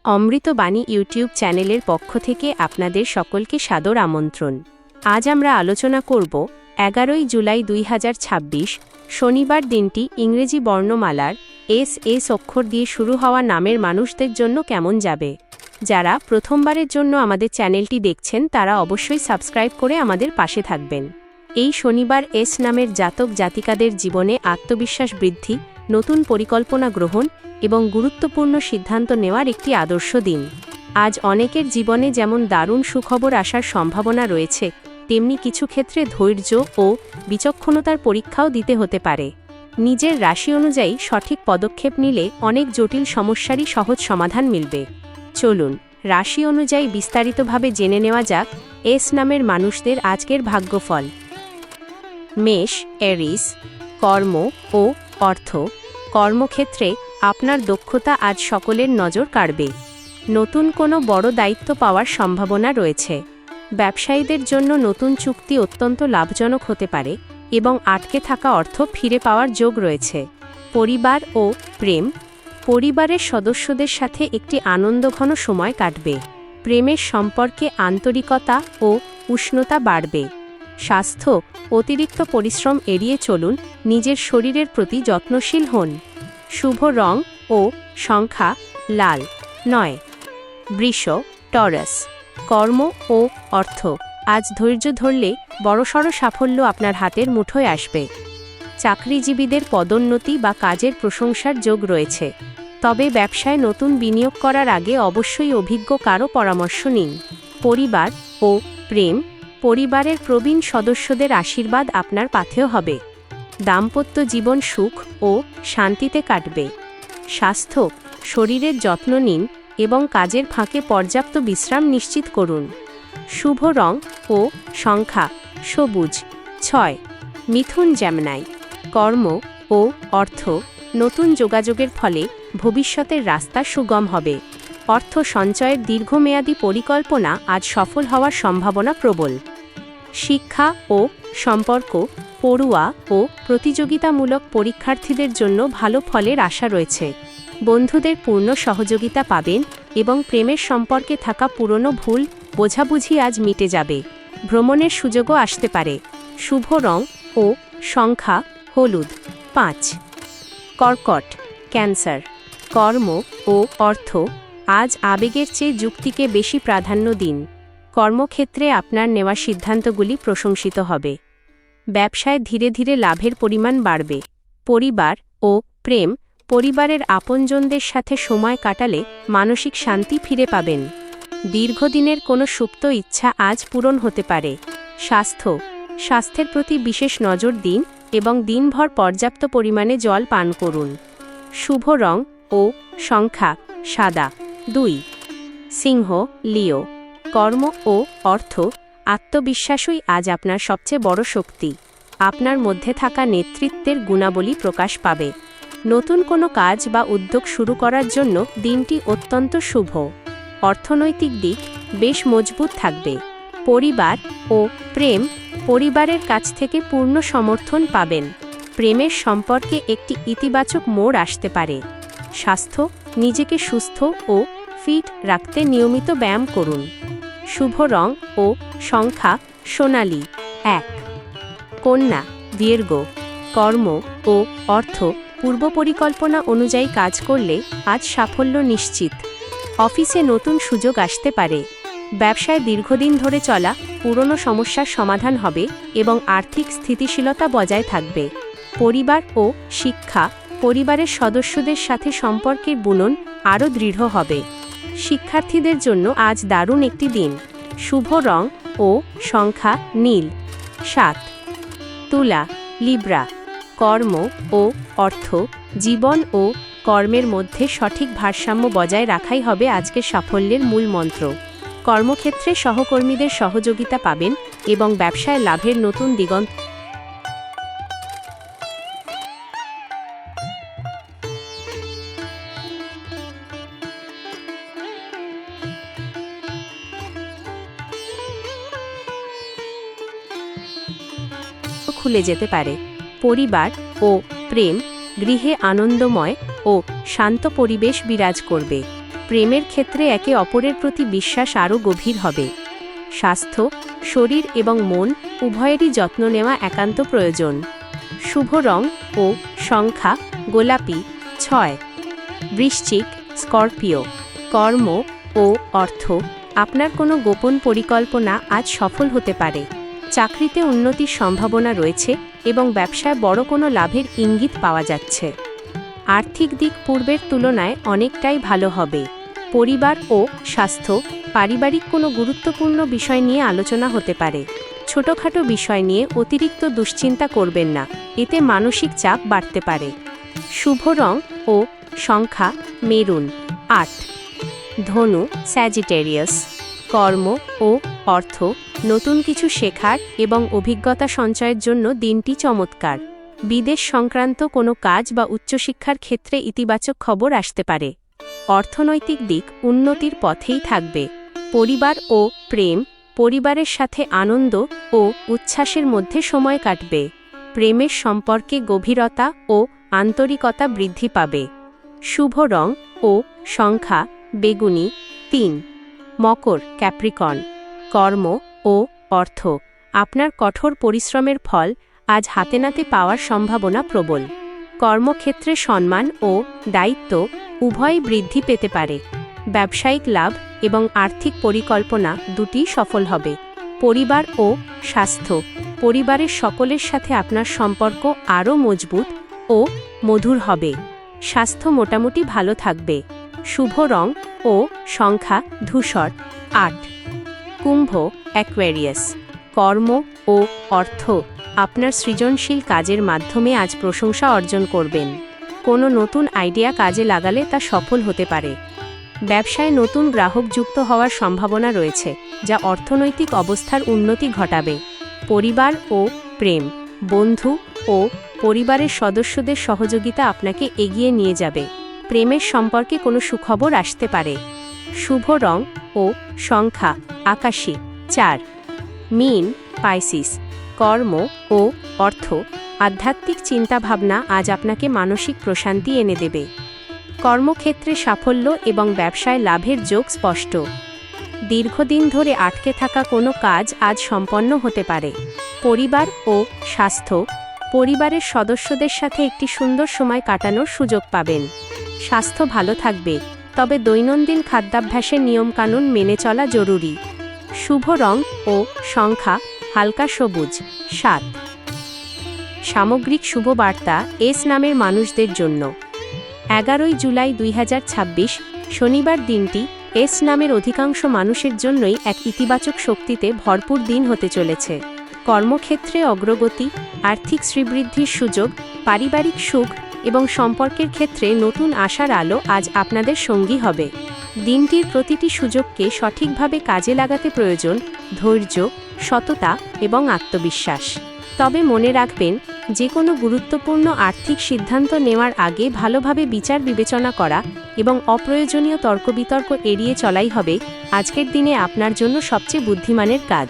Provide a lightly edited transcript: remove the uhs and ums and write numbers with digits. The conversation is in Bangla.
অমৃতবাণী ইউটিউব চ্যানেলের পক্ষ থেকে আপনাদের সকলকে সাদর আমন্ত্রণ। আজ আমরা আলোচনা করব 11 জুলাই 2026 শনিবার দিনটি ইংরেজি বর্ণমালার এস অক্ষর দিয়ে শুরু হওয়া নামের মানুষদের জন্য কেমন যাবে। যারা প্রথমবারের জন্য আমাদের চ্যানেলটি দেখছেন তারা অবশ্যই সাবস্ক্রাইব করে আমাদের পাশে থাকবেন। এই শনিবার এস নামের জাতক জাতিকাদের জীবনে আত্মবিশ্বাস বৃদ্ধি, নতুন পরিকল্পনা গ্রহণ এবং গুরুত্বপূর্ণ সিদ্ধান্ত নেওয়ার একটি আদর্শ দিন। আজ অনেকের জীবনে যেমন দারুণ সুখবর আসার সম্ভাবনা রয়েছে, তেমনি কিছু ক্ষেত্রে ধৈর্য ও বিচক্ষণতার পরীক্ষাও দিতে হতে পারে। নিজের রাশি অনুযায়ী সঠিক পদক্ষেপ নিলে অনেক জটিল সমস্যারই সহজ সমাধান মিলবে। চলুন রাশি অনুযায়ী বিস্তারিতভাবে জেনে নেওয়া যাক এস নামের মানুষদের আজকের ভাগ্যফল। মেষ, এরিস। কর্ম ও অর্থ। কর্মক্ষেত্রে আপনার দক্ষতা আজ সকলের নজর কাড়বে। নতুন কোনো বড় দায়িত্ব পাওয়ার সম্ভাবনা রয়েছে। ব্যবসায়ীদের জন্য নতুন চুক্তি অত্যন্ত লাভজনক হতে পারে এবং আটকে থাকা অর্থ ফিরে পাওয়ার যোগ রয়েছে। পরিবার ও প্রেম। পরিবারের সদস্যদের সাথে একটি আনন্দঘন সময় কাটবে। প্রেমের সম্পর্কে আন্তরিকতা ও উষ্ণতা বাড়বে। স্বাস্থ্য। অতিরিক্ত পরিশ্রম এড়িয়ে চলুন, নিজের শরীরের প্রতি যত্নশীল হন। শুভ রং ও সংখ্যা লাল 9। বৃষ, টরাস। কর্ম ও অর্থ। আজ ধৈর্য ধরলে বড়সড় সাফল্য আপনার হাতের মুঠোয় আসবে। চাকরিজীবীদের পদোন্নতি বা কাজের প্রশংসার যোগ রয়েছে, তবে ব্যবসায় নতুন বিনিয়োগ করার আগে অবশ্যই অভিজ্ঞ কারো পরামর্শ নিন। পরিবার ও প্রেম। পরিবারের প্রবীণ সদস্যদের আশীর্বাদ আপনার পাথেয় হবে। দাম্পত্য জীবন সুখ ও শান্তিতে কাটবে। স্বাস্থ্য। শরীরের যত্ন নিন এবং কাজের ফাঁকে পর্যাপ্ত বিশ্রাম নিশ্চিত করুন। শুভ রং ও সংখ্যা সবুজ 6। মিথুন, জেমিনাই। কর্ম ও অর্থ। নতুন যোগাযোগের ফলে ভবিষ্যতের রাস্তা সুগম হবে। অর্থ সঞ্চয়ের দীর্ঘমেয়াদী পরিকল্পনা আজ সফল হওয়ার সম্ভাবনা প্রবল। শিক্ষা ও সম্পর্ক। পড়ুয়া ও প্রতিযোগিতামূলক পরীক্ষার্থীদের জন্য ভালো ফলের আশা রয়েছে। বন্ধুদের পূর্ণ সহযোগিতা পাবেন এবং প্রেমের সম্পর্কে থাকা পুরনো ভুল বোঝাবুঝি আজ মিটে যাবে। ভ্রমণের সুযোগও আসতে পারে। শুভ রং ও সংখ্যা হলুদ 5। কর্কট, ক্যান্সার। কর্ম ও অর্থ। আজ আবেগের চেয়ে যুক্তিকে বেশি প্রাধান্য দিন। কর্মক্ষেত্রে আপনার নেওয়া সিদ্ধান্তগুলি প্রশংসিত হবে। ব্যবসায় ধীরে ধীরে লাভের পরিমাণ বাড়বে। পরিবার ও প্রেম। পরিবারের আপনজনদের সাথে সময় কাটালে মানসিক শান্তি ফিরে পাবেন। দীর্ঘদিনের কোনো সুপ্ত ইচ্ছা আজ পূরণ হতে পারে। স্বাস্থ্য। স্বাস্থ্যের প্রতি বিশেষ নজর দিন এবং দিনভর পর্যাপ্ত পরিমাণে জল পান করুন। শুভ রং ও সংখ্যা সাদা 2। সিংহ, লিও। কর্ম ও অর্থ। আত্মবিশ্বাসই আজ আপনার সবচেয়ে বড় শক্তি। আপনার মধ্যে থাকা নেতৃত্বের গুণাবলী প্রকাশ পাবে। নতুন কোনো কাজ বা উদ্যোগ শুরু করার জন্য দিনটি অত্যন্ত শুভ। অর্থনৈতিক দিক বেশ মজবুত থাকবে। পরিবার ও প্রেম। পরিবারের কাছ থেকে পূর্ণ সমর্থন পাবেন। প্রেমের সম্পর্কে একটি ইতিবাচক মোড় আসতে পারে। স্বাস্থ্য। নিজেকে সুস্থ ও ফিট রাখতে নিয়মিত ব্যায়াম করুন। শুভ রং ও সংখ্যা সোনালী 1। কন্যা, দীর্ঘ। কর্ম ও অর্থ। পূর্ব পরিকল্পনা অনুযায়ী কাজ করলে আজ সাফল্য নিশ্চিত। অফিসে নতুন সুযোগ আসতে পারে। ব্যবসায় দীর্ঘদিন ধরে চলা পুরনো সমস্যার সমাধান হবে এবং আর্থিক স্থিতিশীলতা বজায় থাকবে। পরিবার ও শিক্ষা। পরিবারের সদস্যদের সাথে সম্পর্কের বুনন আরও দৃঢ় হবে। শিক্ষার্থীদের জন্য আজ দারুণ একটি দিন। শুভ রং ও সংখ্যা নীল 7। তুলা, লিব্রা। কর্ম ও অর্থ। জীবন ও কর্মের মধ্যে সঠিক ভারসাম্য বজায় রাখাই হবে আজকের সাফল্যের মূল মন্ত্র। কর্মক্ষেত্রে সহকর্মীদের সহযোগিতা পাবেন এবং ব্যবসায় লাভের নতুন দিগন্ত খুলে যেতে পারে। পরিবার ও প্রেম। গৃহে আনন্দময় ও শান্ত পরিবেশ বিরাজ করবে। প্রেমের ক্ষেত্রে একে অপরের প্রতি বিশ্বাস আরও গভীর হবে। স্বাস্থ্য, শরীর এবং মন উভয়েরই যত্ন নেওয়া একান্ত প্রয়োজন। শুভ রং ও সংখ্যা গোলাপি 6। বৃশ্চিক, স্করপিও। কর্ম ও অর্থ, আপনার কোনো গোপন পরিকল্পনা আজ সফল হতে পারে। চাকরিতে উন্নতির সম্ভাবনা রয়েছে এবং ব্যবসায় বড় কোনো লাভের ইঙ্গিত পাওয়া যাচ্ছে। আর্থিক দিক পূর্বের তুলনায় অনেকটাই ভালো হবে। পরিবার ও স্বাস্থ্য, পারিবারিক কোনো গুরুত্বপূর্ণ বিষয় নিয়ে আলোচনা হতে পারে। ছোটখাটো বিষয় নিয়ে অতিরিক্ত দুশ্চিন্তা করবেন না, এতে মানসিক চাপ বাড়তে পারে। শুভ রং ও সংখ্যা মেরুন 8। ধনু, স্যাজিটেরিয়াস। কর্ম ও অর্থ, নতুন কিছু শেখার এবং অভিজ্ঞতা সঞ্চয়ের জন্য দিনটি চমৎকার। বিদেশ সংক্রান্ত কোনো কাজ বা উচ্চশিক্ষার ক্ষেত্রে ইতিবাচক খবর আসতে পারে। অর্থনৈতিক দিক উন্নতির পথেই থাকবে। পরিবার ও প্রেম, পরিবারের সাথে আনন্দ ও উচ্ছ্বাসের মধ্যে সময় কাটবে। প্রেমের সম্পর্কে গভীরতা ও আন্তরিকতা বৃদ্ধি পাবে। শুভ রং ও সংখ্যা বেগুনি 3। মকর, ক্যাপ্রিকর্ন। কর্ম ও অর্থ, আপনার কঠোর পরিশ্রমের ফল আজ হাতে নাতে পাওয়ার সম্ভাবনা প্রবল। কর্মক্ষেত্রে সম্মান ও দায়িত্ব উভয়ই বৃদ্ধি পেতে পারে। ব্যবসায়িক লাভ এবং আর্থিক পরিকল্পনা দুটিই সফল হবে। পরিবার ও স্বাস্থ্য, পরিবারের সকলের সাথে আপনার সম্পর্ক আরও মজবুত ও মধুর হবে। স্বাস্থ্য মোটামুটি ভালো থাকবে। শুভ রং ও সংখ্যা ধূসর 8। কুম্ভ, অ্যাকোয়ারিয়াস। কর্ম ও অর্থ, আপনার সৃজনশীল কাজের মাধ্যমে আজ প্রশংসা অর্জন করবেন। কোনো নতুন আইডিয়া কাজে লাগালে তা সফল হতে পারে। ব্যবসায় নতুন গ্রাহক যুক্ত হওয়ার সম্ভাবনা রয়েছে, যা অর্থনৈতিক অবস্থার উন্নতি ঘটাবে। পরিবার ও প্রেম, বন্ধু ও পরিবারের সদস্যদের সহযোগিতা আপনাকে এগিয়ে নিয়ে যাবে। প্রেমের সম্পর্কে কোনো সুখবর আসতে পারে। শুভ রং ও সংখ্যা আকাশী 4। মীন, পাইসিস। কর্ম ও অর্থ, আধ্যাত্মিক চিন্তাভাবনা আজ আপনাকে মানসিক প্রশান্তি এনে দেবে। কর্মক্ষেত্রে সাফল্য এবং ব্যবসায় লাভের যোগ স্পষ্ট। দীর্ঘদিন ধরে আটকে থাকা কোনো কাজ আজ সম্পন্ন হতে পারে। পরিবার ও স্বাস্থ্য, পরিবারের সদস্যদের সাথে একটি সুন্দর সময় কাটানোর সুযোগ পাবেন। স্বাস্থ্য ভালো থাকবে, তবে দৈনন্দিন খাদ্যাভ্যাসের নিয়মকানুন মেনে চলা জরুরি। শুভ রং ও সংখ্যা হালকা সবুজ 7। সামগ্রিক শুভ বার্তা এস নামের মানুষদের জন্য। 11 জুলাই 2026 শনিবার দিনটি এস নামের অধিকাংশ মানুষের জন্যই এক ইতিবাচক শক্তিতে ভরপুর দিন হতে চলেছে। কর্মক্ষেত্রে অগ্রগতি, আর্থিক শ্রীবৃদ্ধির সুযোগ, পারিবারিক সুখ এবং সম্পর্কের ক্ষেত্রে নতুন আশার আলো আজ আপনাদের সঙ্গী হবে। দিনটির প্রতিটি সুযোগকে সঠিকভাবে কাজে লাগাতে প্রয়োজন ধৈর্য, সততা এবং আত্মবিশ্বাস। তবে মনে রাখবেন, যে কোনো গুরুত্বপূর্ণ আর্থিক সিদ্ধান্ত নেওয়ার আগে ভালোভাবে বিচার বিবেচনা করা এবং অপ্রয়োজনীয় তর্কবিতর্ক এড়িয়ে চলাই হবে আজকের দিনে আপনার জন্য সবচেয়ে বুদ্ধিমানের কাজ।